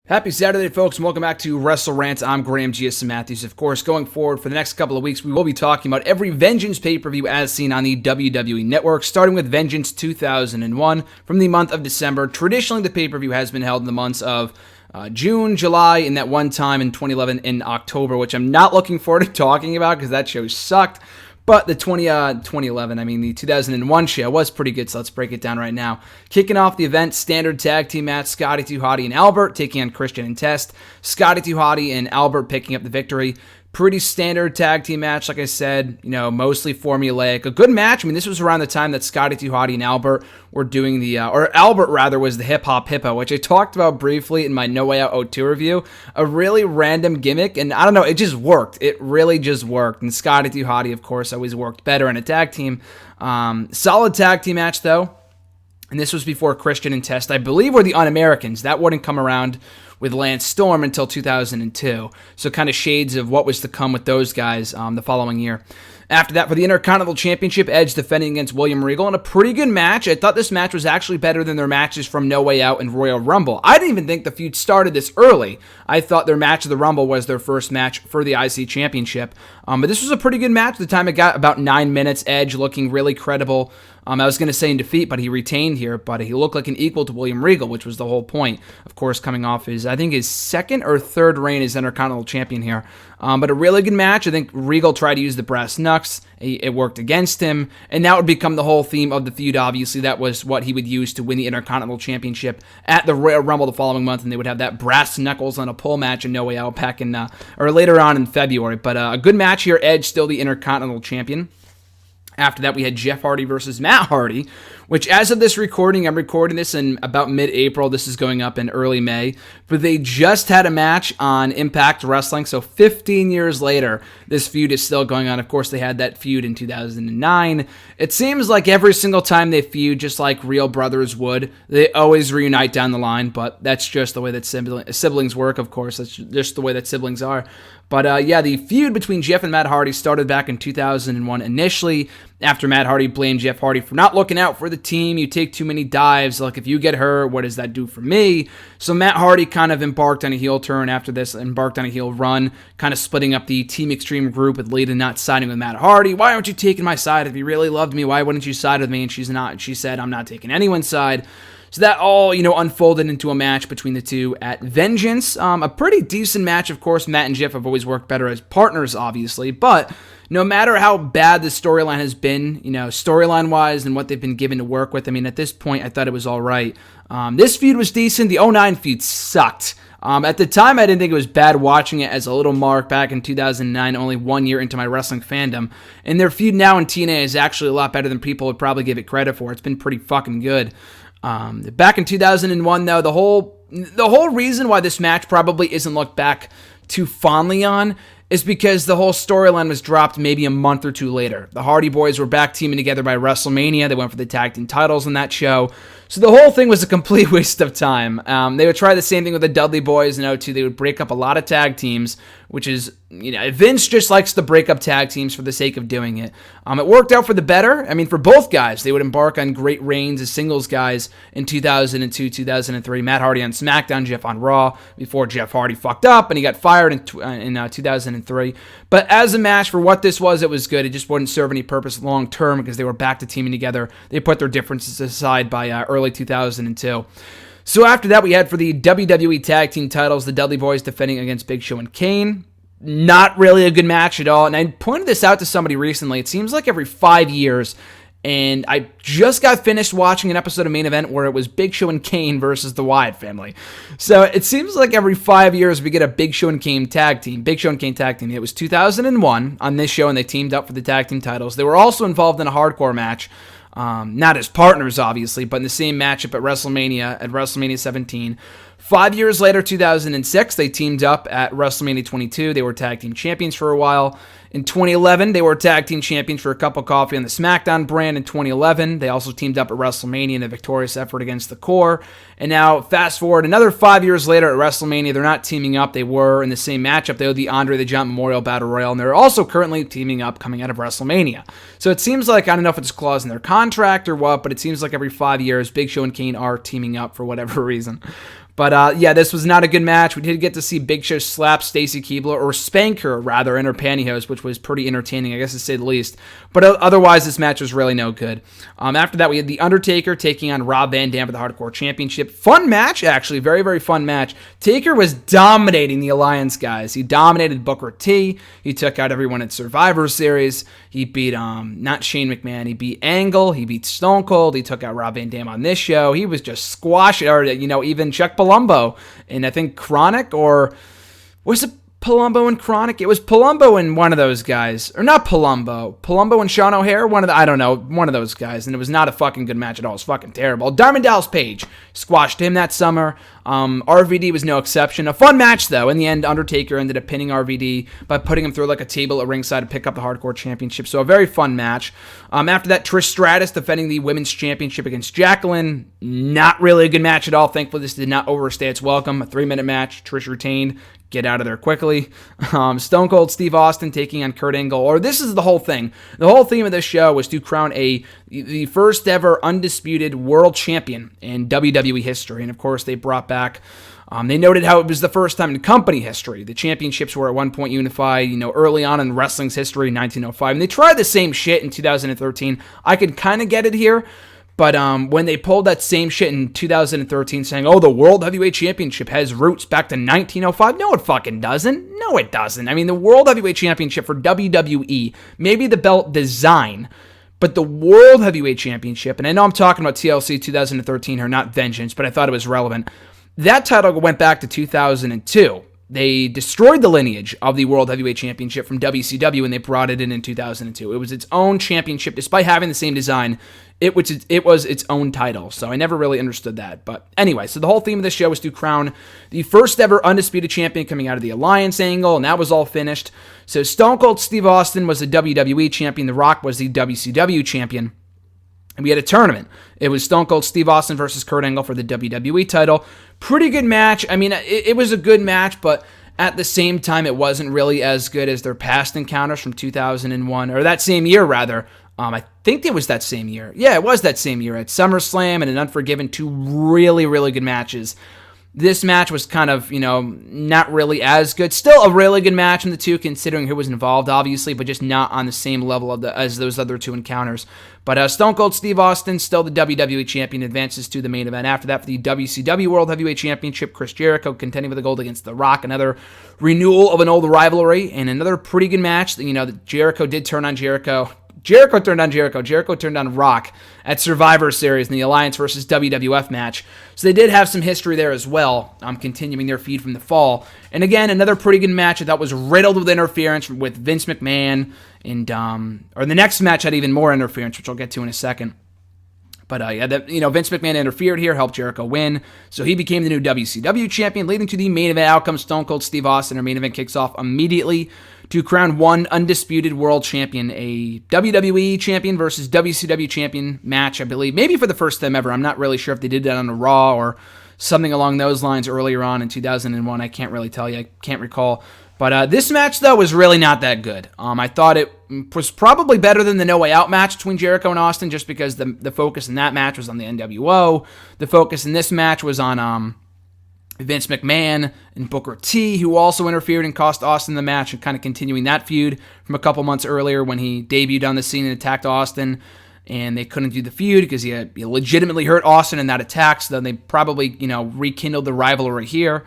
Happy Saturday, folks, and welcome back to WrestleRant. I'm Graham G.S. Matthews. Of course, going forward for the next couple of weeks, we will be talking about every Vengeance pay-per-view as seen on the WWE Network, starting with Vengeance 2001 from the month of December. Traditionally, the pay-per-view has been held in the months of June, July, and that one time in 2011 in October, which I'm not looking forward to talking about because that show sucked. But the 2001 show was pretty good, so let's break it down right now. Kicking off the event, standard tag team match, Scotty 2 Hotty and Albert taking on Christian and Test. Scotty 2 Hotty and Albert picking up the victory. Pretty standard tag team match, like I said, mostly formulaic. A good match. I mean, this was around the time that Scotty 2 Hotty and Albert were doing or Albert rather was the Hip Hop Hippo, which I talked about briefly in my No Way Out 02 review. A really random gimmick, and I don't know, it just worked. It really just worked. And Scotty 2 Hotty, of course, always worked better in a tag team. Solid tag team match, though. And this was before Christian and Test, I believe, were the Un-Americans. That wouldn't come around with Lance Storm until 2002. So kind of shades of what was to come with those guys the following year. After that, for the Intercontinental Championship, Edge defending against William Regal in a pretty good match. I thought this match was actually better than their matches from No Way Out and Royal Rumble. I didn't even think the feud started this early. I thought their match of the Rumble was their first match for the IC Championship. But this was a pretty good match. At the time it got about 9 minutes. Edge looking really credible. I was going to say in defeat, but he retained here. But he looked like an equal to William Regal, which was the whole point. Of course, coming off his second or third reign as Intercontinental Champion here. But a really good match. I think Regal tried to use the brass knucks. It worked against him. And that would become the whole theme of the feud, obviously. That was what he would use to win the Intercontinental Championship at the Royal Rumble the following month. And they would have that brass knuckles on a pole match in No Way Out back in, or later on in February. But a good match here. Edge still the Intercontinental Champion. After that, we had Jeff Hardy versus Matt Hardy, which as of this recording, I'm recording this in about mid-April. This is going up in early May. But they just had a match on Impact Wrestling, so 15 years later, this feud is still going on. Of course, they had that feud in 2009. It seems like every single time they feud, just like real brothers would, they always reunite down the line, but that's just the way that siblings work, of course. That's just the way that siblings are. But the feud between Jeff and Matt Hardy started back in 2001 initially, after Matt Hardy blamed Jeff Hardy for not looking out for the team. You take too many dives. Like, if you get hurt, what does that do for me? So Matt Hardy kind of embarked on a heel turn after this, embarked on a heel run, kind of splitting up the Team Extreme group with Lita not siding with Matt Hardy. Why aren't you taking my side? If you really loved me, why wouldn't you side with me? And she said, I'm not taking anyone's side. So that all, unfolded into a match between the two at Vengeance. A pretty decent match, of course. Matt and Jeff have always worked better as partners, obviously. But no matter how bad the storyline has been, storyline-wise and what they've been given to work with, at this point, I thought it was all right. This feud was decent. The 2009 feud sucked. At the time, I didn't think it was bad watching it as a little mark back in 2009, only 1 year into my wrestling fandom. And their feud now in TNA is actually a lot better than people would probably give it credit for. It's been pretty fucking good. Back in 2001, though, the whole reason why this match probably isn't looked back too fondly on is because the whole storyline was dropped maybe a month or two later. The Hardy Boys were back teaming together by WrestleMania. They went for the tag team titles in that show. So the whole thing was a complete waste of time. They would try the same thing with the Dudley Boys in 2002. They would break up a lot of tag teams, which is, Vince just likes to break up tag teams for the sake of doing it. It worked out for the better. For both guys, they would embark on great reigns as singles guys in 2002, 2003. Matt Hardy on SmackDown, Jeff on Raw, before Jeff Hardy fucked up and he got fired in 2003. But as a match, for what this was, it was good. It just wouldn't serve any purpose long term because they were back to teaming together. They put their differences aside by early 2002. So after that, we had for the WWE Tag Team titles, the Dudley Boys defending against Big Show and Kane. Not really a good match at all. And I pointed this out to somebody recently. It seems like every 5 years, and I just got finished watching an episode of Main Event where it was Big Show and Kane versus the Wyatt family. So it seems like every 5 years we get a Big Show and Kane tag team. Big Show and Kane tag team. It was 2001 on this show, and they teamed up for the tag team titles. They were also involved in a hardcore match. Not as partners, obviously, but in the same matchup at WrestleMania 17. 5 years later, 2006, they teamed up at WrestleMania 22. They were tag team champions for a while. In 2011, they were tag team champions for a cup of coffee on the SmackDown brand. In 2011, they also teamed up at WrestleMania in a victorious effort against the Core. And now, fast forward another 5 years later at WrestleMania, they're not teaming up. They were in the same matchup. They had the Andre the Giant Memorial Battle Royal, and they're also currently teaming up coming out of WrestleMania. So it seems like, I don't know if it's a clause in their contract or what, but it seems like every 5 years, Big Show and Kane are teaming up for whatever reason. But yeah, this was not a good match. We did get to see Big Show slap Stacy Keibler, or spank her rather, in her pantyhose, which was pretty entertaining, I guess to say the least. But otherwise, this match was really no good. After that, we had The Undertaker taking on Rob Van Dam for the Hardcore Championship. Fun match, actually. Very, very fun match. Taker was dominating the Alliance guys. He dominated Booker T. He took out everyone at Survivor Series. He beat, not Shane McMahon, he beat Angle. He beat Stone Cold. He took out Rob Van Dam on this show. He was just squashing, or, even Chuck Palumbo. And I think Chronic, or was it Palumbo and Chronic? It was Palumbo and one of those guys. Or not Palumbo. Palumbo and Sean O'Hare? I don't know. One of those guys. And it was not a fucking good match at all. It was fucking terrible. Diamond Dallas Page squashed him that summer. RVD was no exception. A fun match, though. In the end, Undertaker ended up pinning RVD by putting him through like a table at ringside to pick up the Hardcore Championship. So a very fun match. After that, Trish Stratus defending the Women's Championship against Jacqueline. Not really a good match at all. Thankfully, this did not overstay its welcome. A 3-minute match. Trish retained. Get out of there quickly. Stone Cold Steve Austin taking on Kurt Angle. Or this is the whole thing. The whole theme of this show was to crown the first ever undisputed world champion in WWE history. And of course, they brought back, they noted how it was the first time in company history. The championships were at one point unified, early on in wrestling's history in 1905. And they tried the same shit in 2013. I could kind of get it here. But when they pulled that same shit in 2013 saying, oh, the World Heavyweight Championship has roots back to 1905, no, it fucking doesn't. No, it doesn't. I mean, the World Heavyweight Championship for WWE, maybe the belt design, but the World Heavyweight Championship, and I know I'm talking about TLC 2013 here, not Vengeance, but I thought it was relevant. That title went back to 2002. They destroyed the lineage of the World Heavyweight Championship from WCW when they brought it in 2002. It was its own championship, despite having the same design. It was its own title, so I never really understood that. But anyway, so the whole theme of this show was to crown the first ever undisputed champion coming out of the Alliance angle, and that was all finished. So Stone Cold Steve Austin was the WWE champion. The Rock was the WCW champion. And we had a tournament. It was Stone Cold Steve Austin versus Kurt Angle for the WWE title. Pretty good match. I mean, it was a good match, but at the same time, it wasn't really as good as their past encounters from 2001, or that same year, rather. I think it was that same year. Yeah, it was that same year at SummerSlam and an Unforgiven, two really, really good matches. This match was kind of, not really as good. Still a really good match in the two, considering who was involved, obviously, but just not on the same level as those other two encounters. But Stone Cold Steve Austin, still the WWE Champion, advances to the main event. After that, for the WCW World Heavyweight Championship, Chris Jericho contending for the gold against The Rock. Another renewal of an old rivalry, and another pretty good match. That Jericho did turn on Jericho. Jericho turned on Jericho. Jericho turned on Rock at Survivor Series in the Alliance versus WWF match. So they did have some history there as well, continuing their feud from the fall. And again, another pretty good match I thought was riddled with interference with Vince McMahon. And or the next match had even more interference, which I'll get to in a second. But Vince McMahon interfered here, helped Jericho win. So he became the new WCW champion, leading to the main event outcome. Stone Cold Steve Austin. Our main event kicks off immediately to crown one undisputed world champion, a WWE champion versus WCW champion match, I believe. Maybe for the first time ever. I'm not really sure if they did that on a Raw or something along those lines earlier on in 2001. I can't really tell you. I can't recall. But this match, though, was really not that good. I thought it was probably better than the No Way Out match between Jericho and Austin, just because the focus in that match was on the NWO. The focus in this match was on Vince McMahon and Booker T, who also interfered and cost Austin the match, and kind of continuing that feud from a couple months earlier when he debuted on the scene and attacked Austin. And they couldn't do the feud because he legitimately hurt Austin in that attack, so then they probably, rekindled the rivalry here.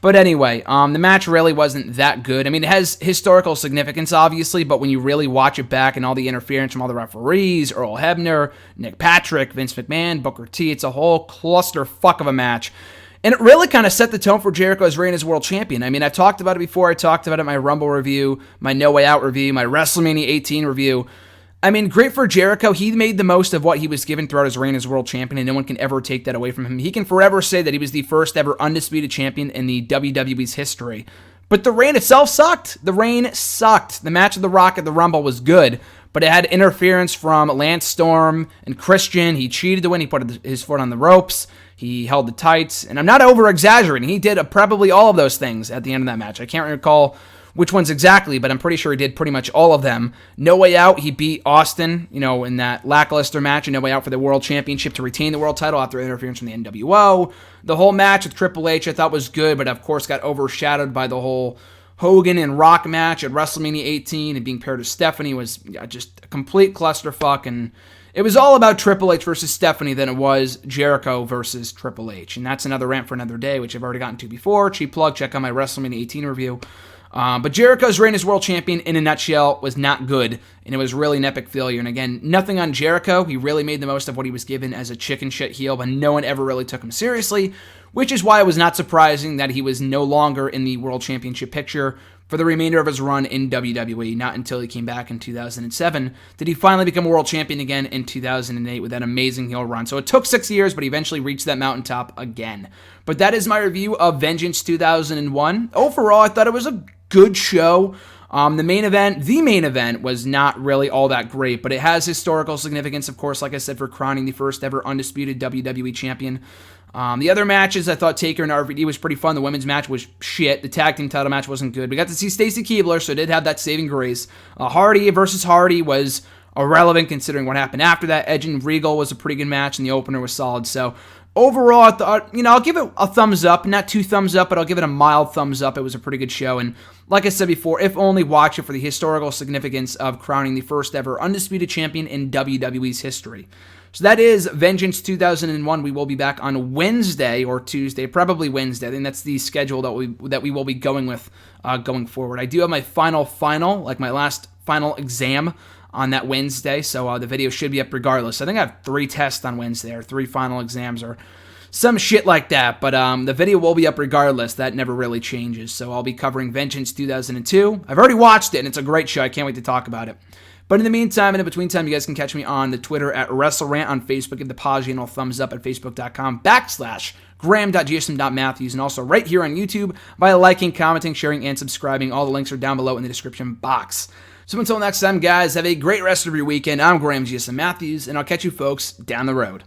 But anyway, the match really wasn't that good. I mean, it has historical significance, obviously, but when you really watch it back and all the interference from all the referees, Earl Hebner, Nick Patrick, Vince McMahon, Booker T, it's a whole clusterfuck of a match. And it really kind of set the tone for Jericho's reign as world champion. I mean, I've talked about it before. I talked about it in my Rumble review, my No Way Out review, my WrestleMania 18 review. I mean, great for Jericho. He made the most of what he was given throughout his reign as world champion, and no one can ever take that away from him. He can forever say that he was the first ever undisputed champion in the WWE's history. But the reign itself sucked. The reign sucked. The match of The Rock at the Rumble was good, but it had interference from Lance Storm and Christian. He cheated to win. He put his foot on the ropes. He held the tights. And I'm not over-exaggerating. He did probably all of those things at the end of that match. I can't recall which ones exactly, but I'm pretty sure he did pretty much all of them. No Way Out, he beat Austin, in that lackluster match, and No Way Out for the World Championship to retain the world title after interference from the NWO. The whole match with Triple H I thought was good, but of course got overshadowed by the whole Hogan and Rock match at WrestleMania 18, and being paired with Stephanie was just a complete clusterfuck, and it was all about Triple H versus Stephanie than it was Jericho versus Triple H, and that's another rant for another day, which I've already gotten to before. Cheap plug, check out my WrestleMania 18 review. But Jericho's reign as world champion, in a nutshell, was not good, and it was really an epic failure. And again, nothing on Jericho. He really made the most of what he was given as a chicken shit heel, but no one ever really took him seriously, which is why it was not surprising that he was no longer in the world championship picture for the remainder of his run in WWE. Not until he came back in 2007 did he finally become a world champion again in 2008 with that amazing heel run. So it took 6 years, but he eventually reached that mountaintop again. But that is my review of Vengeance 2001. Overall, I thought it was a good show. The main event was not really all that great, but it has historical significance, of course, like I said, for crowning the first ever undisputed WWE champion. The other matches, I thought Taker and RVD was pretty fun. The women's match was shit. The tag team title match wasn't good. We got to see Stacy Keibler, so it did have that saving grace. Hardy versus Hardy was irrelevant considering what happened after that. Edge and Regal was a pretty good match, and the opener was solid. So overall, I thought, I'll give it a thumbs up. Not 2 thumbs up, but I'll give it a mild thumbs up. It was a pretty good show, and like I said before, if only watch it for the historical significance of crowning the first ever undisputed champion in WWE's history. So that is Vengeance 2001. We will be back on Wednesday or Tuesday, probably Wednesday. I think that's the schedule that we will be going with going forward. I do have my final, like my last final exam on that Wednesday, so the video should be up regardless. I think I have 3 tests on Wednesday, or 3 final exams, or some shit like that, but the video will be up regardless. That never really changes, so I'll be covering Vengeance 2002. I've already watched it, and it's a great show. I can't wait to talk about it. But in the meantime, and in between time, you guys can catch me on the Twitter at WrestleRant, on Facebook, give the Pagino thumbs up at facebook.com/Graham.gsm.Matthews, and also right here on YouTube by liking, commenting, sharing, and subscribing. All the links are down below in the description box. So until next time, guys, have a great rest of your weekend. I'm Graham GSM Matthews, and I'll catch you folks down the road.